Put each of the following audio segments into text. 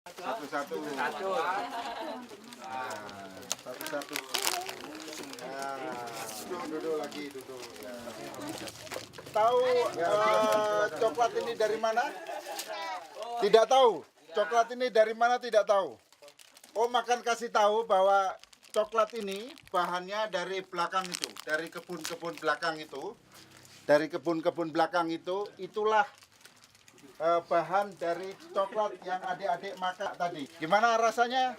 Satu-satu. Nah, satu-satu. Nah, duduk lagi, duduk. Ya. Tahu coklat ini dari mana? Tidak tahu. Coklat ini dari mana tidak tahu. Oh, makan kasih tahu bahwa coklat ini bahannya dari belakang itu, dari kebun-kebun belakang itu. Dari kebun-kebun belakang itu, itulah bahan dari coklat yang adik-adik makan tadi. Gimana rasanya?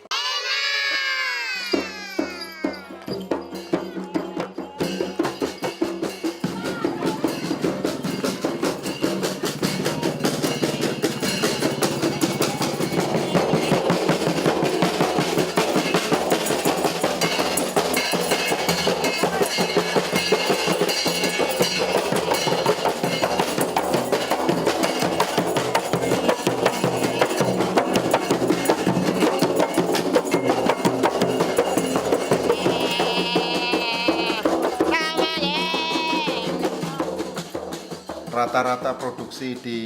Rata-rata produksi di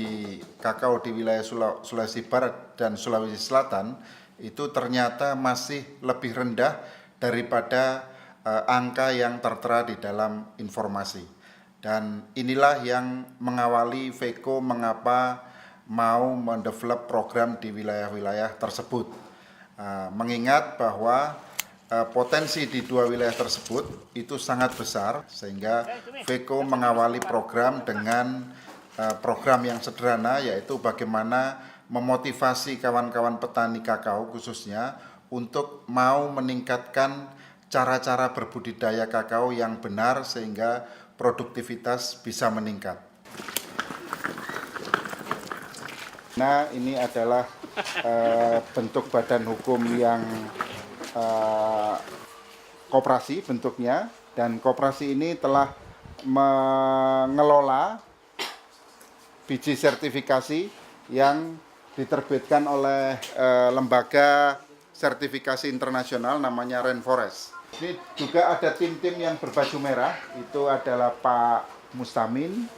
kakao di wilayah Sulawesi Barat dan Sulawesi Selatan itu ternyata masih lebih rendah daripada angka yang tertera di dalam informasi. Dan inilah yang mengawali VECO mengapa mau mendevelop program di wilayah-wilayah tersebut. Mengingat bahwa potensi di dua wilayah tersebut itu sangat besar, sehingga VECO mengawali program dengan program yang sederhana, yaitu bagaimana memotivasi kawan-kawan petani kakao khususnya untuk mau meningkatkan cara-cara berbudidaya kakao yang benar sehingga produktivitas bisa meningkat. Nah, ini adalah bentuk badan hukum yang koperasi bentuknya, dan koperasi ini telah mengelola biji sertifikasi yang diterbitkan oleh lembaga sertifikasi internasional namanya Rainforest. Ini juga ada tim-tim yang berbaju merah, itu adalah Pak Mustamin,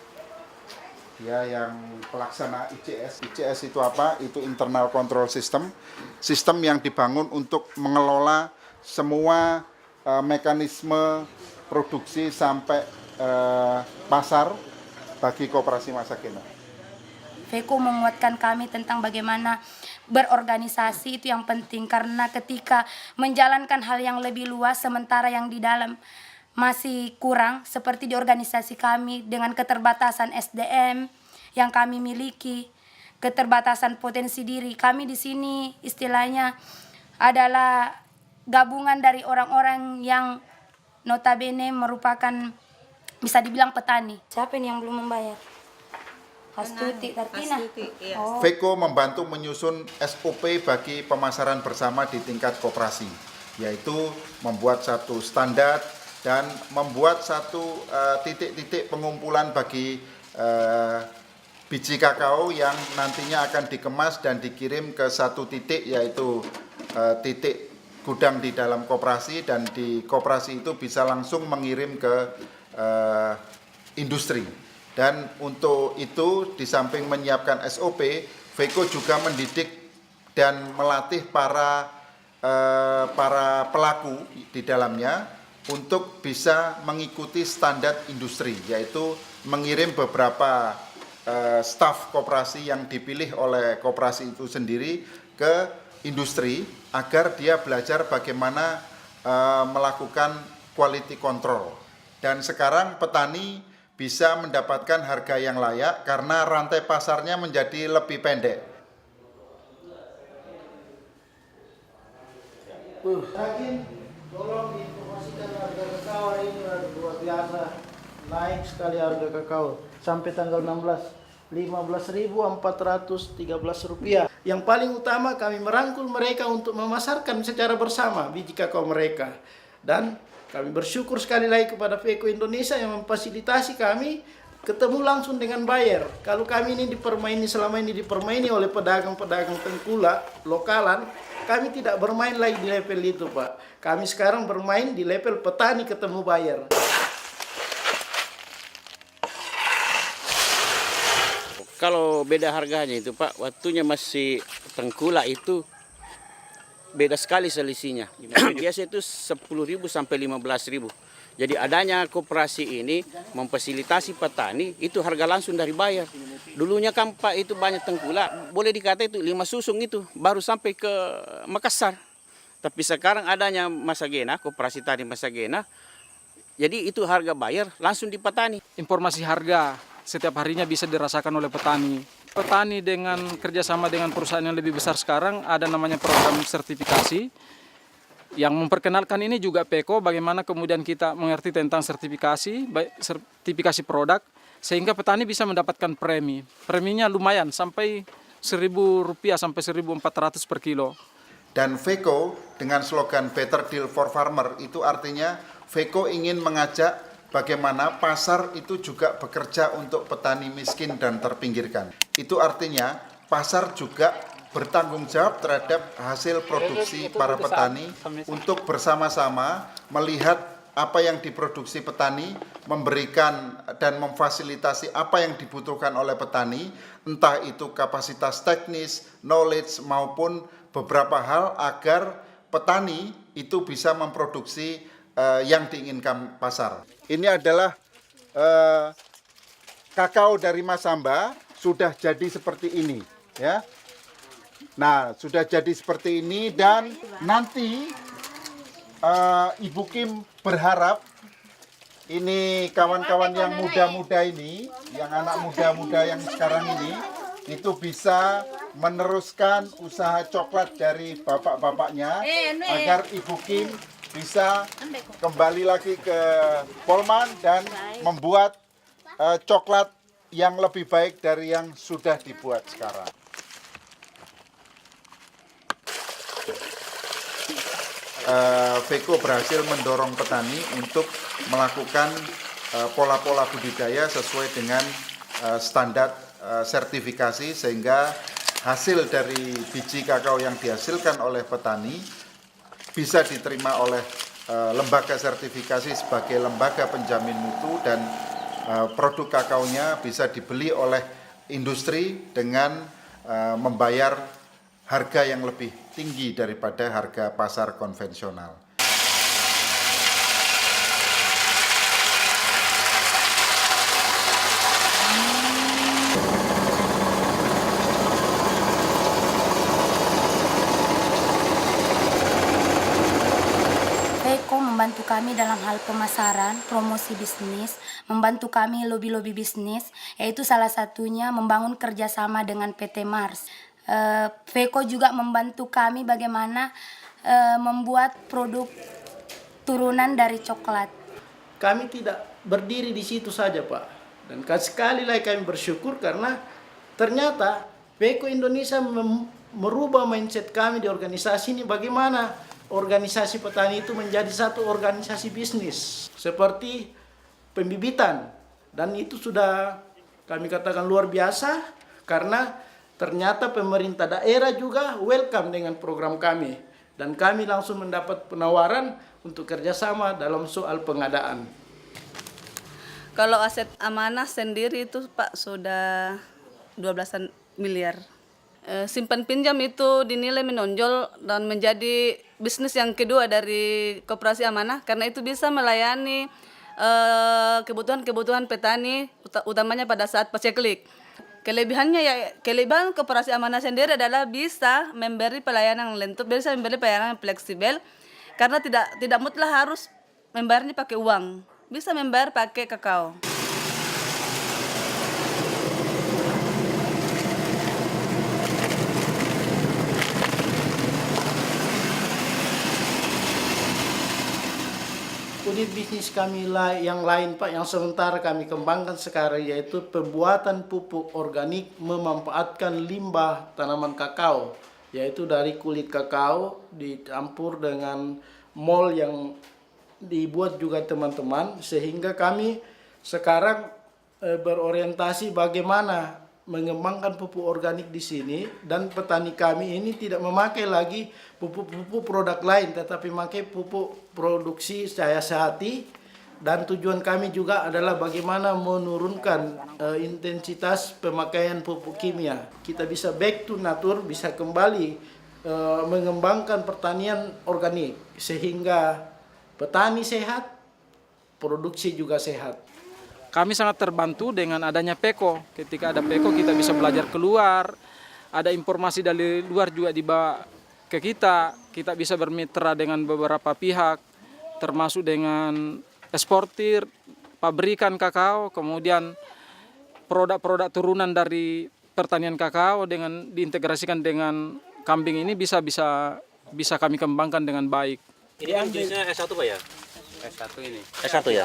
ya, yang pelaksana ICS. ICS itu apa? Itu Internal Control System, sistem yang dibangun untuk mengelola semua mekanisme produksi sampai pasar bagi koperasi masa kini. VECO menguatkan kami tentang bagaimana berorganisasi itu yang penting, karena ketika menjalankan hal yang lebih luas sementara yang di dalam masih kurang, seperti di organisasi kami dengan keterbatasan SDM yang kami miliki, keterbatasan potensi diri. Kami di sini istilahnya adalah gabungan dari orang-orang yang notabene merupakan bisa dibilang petani. Siapa ini yang belum membayar? Astuti, Tartina. Iya. Oh. VECO membantu menyusun SOP bagi pemasaran bersama di tingkat koperasi, yaitu membuat satu standar dan membuat satu titik-titik pengumpulan bagi biji kakao yang nantinya akan dikemas dan dikirim ke satu titik, yaitu titik gudang di dalam koperasi, dan di koperasi itu bisa langsung mengirim ke industri. Dan untuk itu, di samping menyiapkan SOP, VECO juga mendidik dan melatih para pelaku di dalamnya untuk bisa mengikuti standar industri, yaitu mengirim beberapa staf koperasi yang dipilih oleh koperasi itu sendiri ke industri agar dia belajar bagaimana melakukan quality control. Dan sekarang petani bisa mendapatkan harga yang layak karena rantai pasarnya menjadi lebih pendek. Tolong diinformasikan harga kakao hari ini luar biasa, naik sekali harga kakao sampai tanggal 16. Rp15.413. Yang paling utama kami merangkul mereka untuk memasarkan secara bersama biji kakao mereka. Dan kami bersyukur sekali lagi kepada VECO Indonesia yang memfasilitasi kami ketemu langsung dengan buyer. Kalau kami ini selama ini dipermaini oleh pedagang-pedagang tengkulak lokalan, kami tidak bermain lagi di level itu, Pak. Kami sekarang bermain di level petani ketemu buyer. Kalau beda harganya itu Pak, waktunya masih tengkulak itu beda sekali selisihnya. Biasa itu 10.000 sampai 15.000. Jadi adanya koperasi ini memfasilitasi petani itu harga langsung dari bayar. Dulunya kan Pak itu banyak tengkulak, boleh dikata itu 5 susung itu baru sampai ke Makassar. Tapi sekarang adanya Masagena, koperasi tani Masagena, jadi itu harga bayar langsung di petani. Informasi harga setiap harinya bisa dirasakan oleh petani. Petani dengan kerjasama dengan perusahaan yang lebih besar sekarang ada namanya program sertifikasi. Yang memperkenalkan ini juga PEKO, bagaimana kemudian kita mengerti tentang sertifikasi produk, sehingga petani bisa mendapatkan premi. Preminya lumayan, sampai Rp1.000 sampai Rp1.400 per kilo. Dan VECO dengan slogan Better Deal for Farmer itu artinya VECO ingin mengajak bagaimana pasar itu juga bekerja untuk petani miskin dan terpinggirkan. Itu artinya pasar juga bertanggung jawab terhadap hasil produksi para petani untuk bersama-sama melihat apa yang diproduksi petani, memberikan dan memfasilitasi apa yang dibutuhkan oleh petani, entah itu kapasitas teknis, knowledge maupun beberapa hal agar petani itu bisa memproduksi yang diinginkan pasar. Ini adalah kakao dari Masamba sudah jadi seperti ini, ya. Nah, sudah jadi seperti ini dan nanti Ibu Kim berharap ini kawan-kawan yang muda-muda ini, yang anak muda-muda yang sekarang ini, itu bisa meneruskan usaha coklat dari bapak-bapaknya agar Ibu Kim bisa kembali lagi ke Polman dan membuat coklat yang lebih baik dari yang sudah dibuat sekarang. VECO berhasil mendorong petani untuk melakukan pola-pola budidaya sesuai dengan standar sertifikasi, sehingga hasil dari biji kakao yang dihasilkan oleh petani bisa diterima oleh lembaga sertifikasi sebagai lembaga penjamin mutu, dan produk kakaonya bisa dibeli oleh industri dengan membayar harga yang lebih tinggi daripada harga pasar konvensional. VECO membantu kami dalam hal pemasaran, promosi bisnis, membantu kami lobi-lobi bisnis, yaitu salah satunya membangun kerjasama dengan PT Mars. VECO juga membantu kami bagaimana membuat produk turunan dari coklat. Kami tidak berdiri di situ saja, Pak. Dan sekali lagi kami bersyukur karena ternyata VECO Indonesia merubah mindset kami di organisasi ini, bagaimana organisasi petani itu menjadi satu organisasi bisnis seperti pembibitan. Dan itu sudah kami katakan luar biasa karena ternyata pemerintah daerah juga welcome dengan program kami. Dan kami langsung mendapat penawaran untuk kerjasama dalam soal pengadaan. Kalau aset amanah sendiri itu Pak sudah 12 miliar. Simpan pinjam itu dinilai menonjol dan menjadi bisnis yang kedua dari koperasi amanah, karena itu bisa melayani kebutuhan petani, utamanya pada saat paceklik. Kelebihan koperasi amanah sendiri adalah bisa memberi pelayanan lentur, bisa memberi pelayanan fleksibel, karena tidak mutlak harus membayarnya pakai uang, bisa membayar pakai kakao. Unit bisnis kami yang lain, Pak, yang sementara kami kembangkan sekarang, yaitu pembuatan pupuk organik memanfaatkan limbah tanaman kakao, yaitu dari kulit kakao dicampur dengan mol yang dibuat juga teman-teman, sehingga kami sekarang berorientasi bagaimana mengembangkan pupuk organik di sini, dan petani kami ini tidak memakai lagi pupuk-pupuk produk lain, tetapi memakai pupuk produksi Cahaya Sehati Dan tujuan kami juga adalah bagaimana menurunkan intensitas pemakaian pupuk kimia. Kita bisa back to nature, bisa kembali mengembangkan pertanian organik sehingga petani sehat, produksi juga sehat. Kami sangat terbantu dengan adanya PEKO. Ketika ada PEKO kita bisa belajar keluar, ada informasi dari luar juga dibawa ke kita bisa bermitra dengan beberapa pihak, termasuk dengan eksportir, pabrikan kakao, kemudian produk-produk turunan dari pertanian kakao dengan diintegrasikan dengan kambing ini bisa kami kembangkan dengan baik. Ini kan jenisnya S1 Pak ya? S1 ini. S1 ya?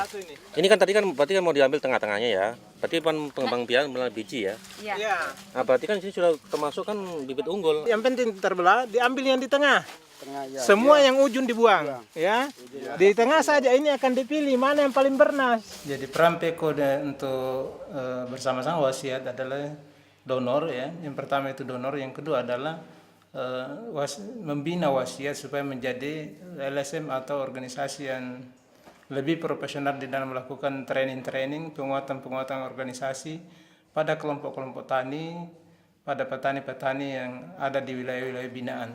Ini kan tadi kan berarti kan mau diambil tengah-tengahnya ya. Berarti kan pengembang biakan melalui biji ya. Iya. Nah, berarti kan ini sudah termasuk kan bibit unggul. Yang penting terbelah, diambil yang di tengah. Semua yang ujung dibuang, ya. Di tengah saja ini akan dipilih mana yang paling bernas. Jadi peran PEKO untuk bersama-sama wasiat adalah donor ya. Yang pertama itu donor, yang kedua adalah membina wasiat supaya menjadi LSM atau organisasi yang lebih profesional di dalam melakukan training-training, penguatan-penguatan organisasi pada kelompok-kelompok tani, pada petani-petani yang ada di wilayah-wilayah binaan.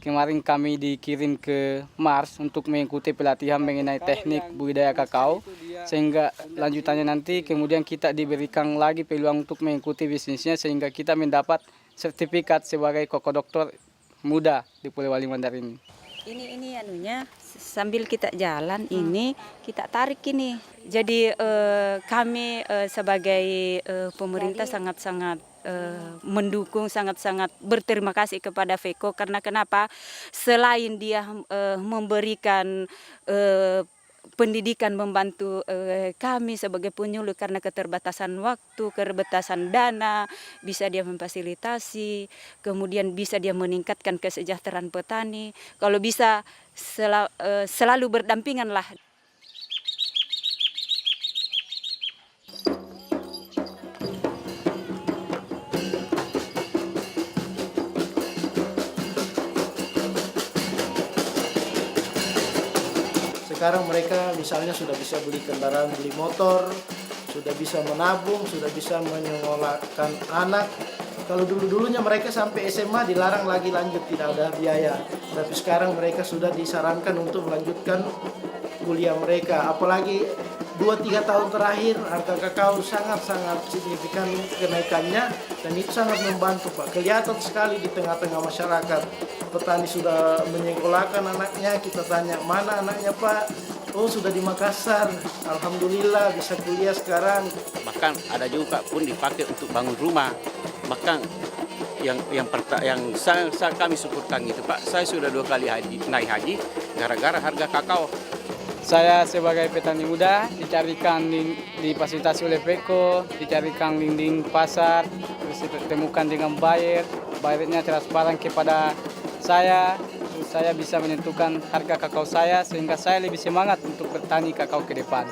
Kemarin kami dikirim ke Mars untuk mengikuti pelatihan mengenai teknik budidaya kakao, sehingga lanjutannya nanti kemudian kita diberikan lagi peluang untuk mengikuti bisnisnya sehingga kita mendapat sertifikat sebagai kokodoktor muda di Pulau Wali Mandar ini. Ini anunya sambil kita jalan ini kita tarik ini. Jadi kami sebagai pemerintah sangat-sangat mendukung, sangat-sangat berterima kasih kepada FEKO karena kenapa? Selain dia memberikan pendidikan, membantu kami sebagai penyuluh karena keterbatasan waktu, keterbatasan dana, bisa dia memfasilitasi, kemudian bisa dia meningkatkan kesejahteraan petani. Kalau bisa selalu berdampingan lah. Sekarang mereka misalnya sudah bisa beli kendaraan, beli motor, sudah bisa menabung, sudah bisa menyekolahkan anak. Kalau dulu-dulunya mereka sampai SMA dilarang lagi lanjut, tidak ada biaya. Tapi sekarang mereka sudah disarankan untuk melanjutkan kuliah mereka. Apalagi 2-3 tahun terakhir harga kakao sangat-sangat signifikan kenaikannya dan itu sangat membantu Pak. Kelihatan sekali di tengah-tengah masyarakat. Petani sudah menyekolahkan anaknya, kita tanya mana anaknya Pak? Oh sudah di Makassar, alhamdulillah bisa kuliah sekarang. Bahkan ada juga pun dipakai untuk bangun rumah. Bahkan yang kami syukurkan itu Pak, saya sudah 2 kali naik haji gara-gara harga kakao. Saya sebagai petani muda dicarikan difasilitasi oleh PEKO, dicarikan link pasar, terus ditemukan dengan bayarnya transparan kepada saya bisa menentukan harga kakao saya sehingga saya lebih semangat untuk bertani kakao ke depan.